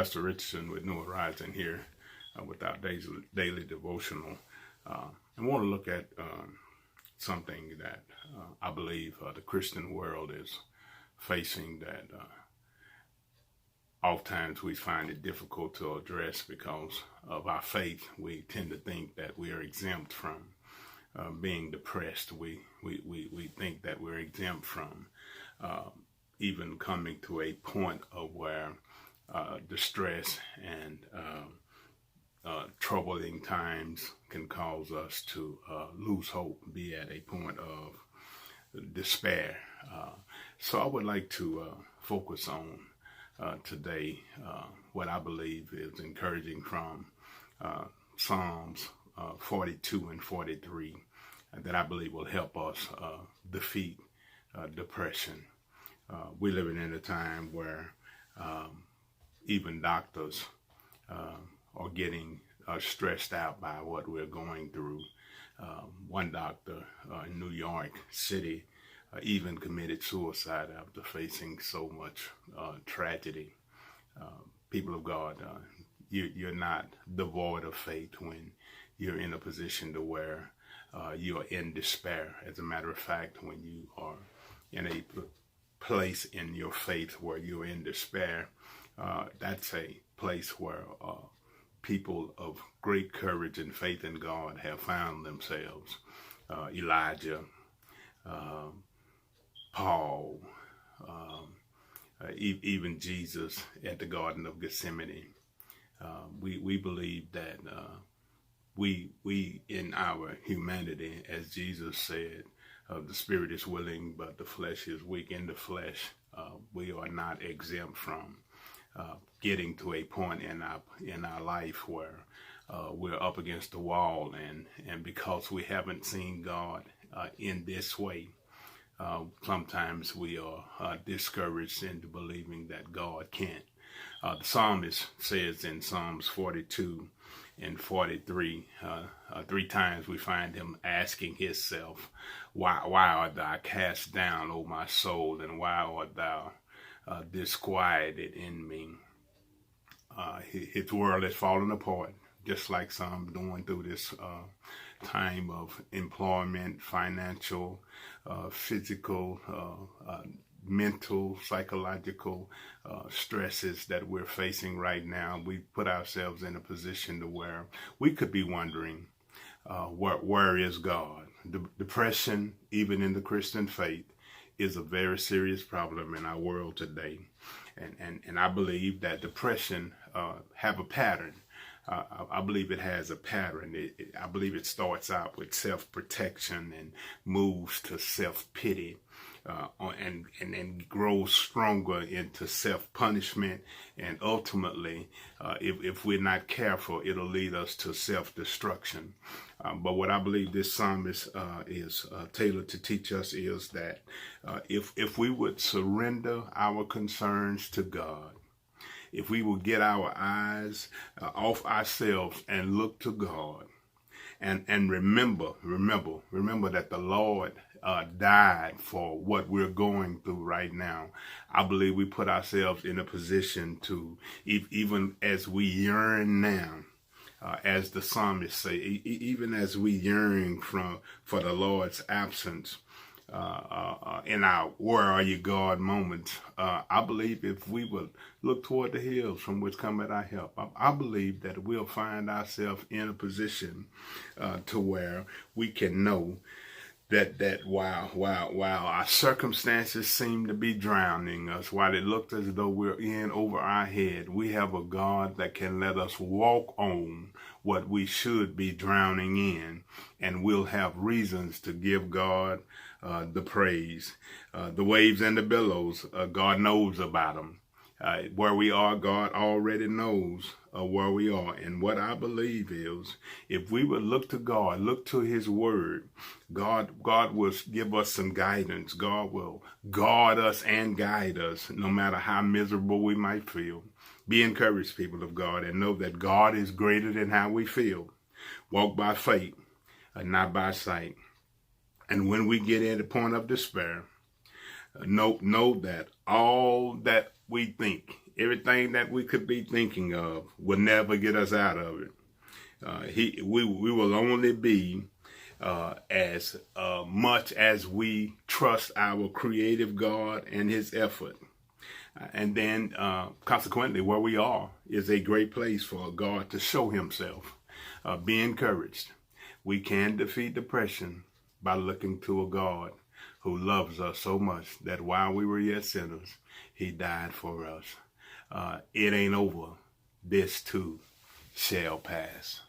Pastor Richardson with New Horizon here with our daily devotional. I want to look at something that I believe the Christian world is facing that oftentimes we find it difficult to address because of our faith. We tend to think that we are exempt from being depressed. We think that we're exempt from even coming to a point of where distress and troubling times can cause us to lose hope, be at a point of despair. So I would like to focus on today what I believe is encouraging from Psalms 42 and 43 that I believe will help us defeat depression. We're living in a time where even doctors are getting stressed out by what we're going through. One doctor in New York City even committed suicide after facing so much tragedy. People of God, you're not devoid of faith when you're in a position to where you are in despair. As a matter of fact, when you are in a place in your faith where you're in despair, that's a place where people of great courage and faith in God have found themselves. Elijah, Paul, even Jesus at the Garden of Gethsemane. We believe that we in our humanity, as Jesus said, the spirit is willing, but the flesh is weak. In the flesh, we are not exempt from getting to a point in our life where we're up against the wall, and because we haven't seen God in this way, sometimes we are discouraged into believing that God can't. The psalmist says in Psalms 42 and 43, 3 times we find him asking himself, why art thou cast down, O my soul, and why art thou disquieted in me? His world is falling apart, just like some going through this time of employment, financial, physical, mental, psychological stresses that we're facing right now. We put ourselves in a position to where we could be wondering, where is God? Depression, even in the Christian faith, is a very serious problem in our world today. And I believe that depression have a pattern. I believe it has a pattern. I believe it starts out with self-protection and moves to self-pity, and then grows stronger into self-punishment. And ultimately, if we're not careful, it'll lead us to self-destruction. But what I believe this psalmist is tailored to teach us is that if we would surrender our concerns to God, if we will get our eyes off ourselves and look to God, and remember that the Lord died for what we're going through right now, I believe we put ourselves in a position to, even as we yearn now, as the psalmist say, even as we yearn for the Lord's absence, in our where are you God moments, I believe if we would look toward the hills from which cometh our help, I believe that we'll find ourselves in a position to where we can know that while our circumstances seem to be drowning us, while it looks as though we're in over our head, we have a God that can let us walk on what we should be drowning in, and we'll have reasons to give God the praise. The waves and the billows, God knows about them. Where we are, God already knows where we are. And what I believe is, if we would look to God, look to his word, God will give us some guidance. God will guard us and guide us, no matter how miserable we might feel. Be encouraged, people of God, and know that God is greater than how we feel. Walk by faith and not by sight. And when we get at a point of despair, know that all that we think everything that we could be thinking of will never get us out of it. We will only be as much as we trust our creative God and his effort. And then consequently, where we are is a great place for God to show himself. Be encouraged. We can defeat depression by looking to a God who loves us so much that while we were yet sinners, he died for us. It ain't over. This too shall pass.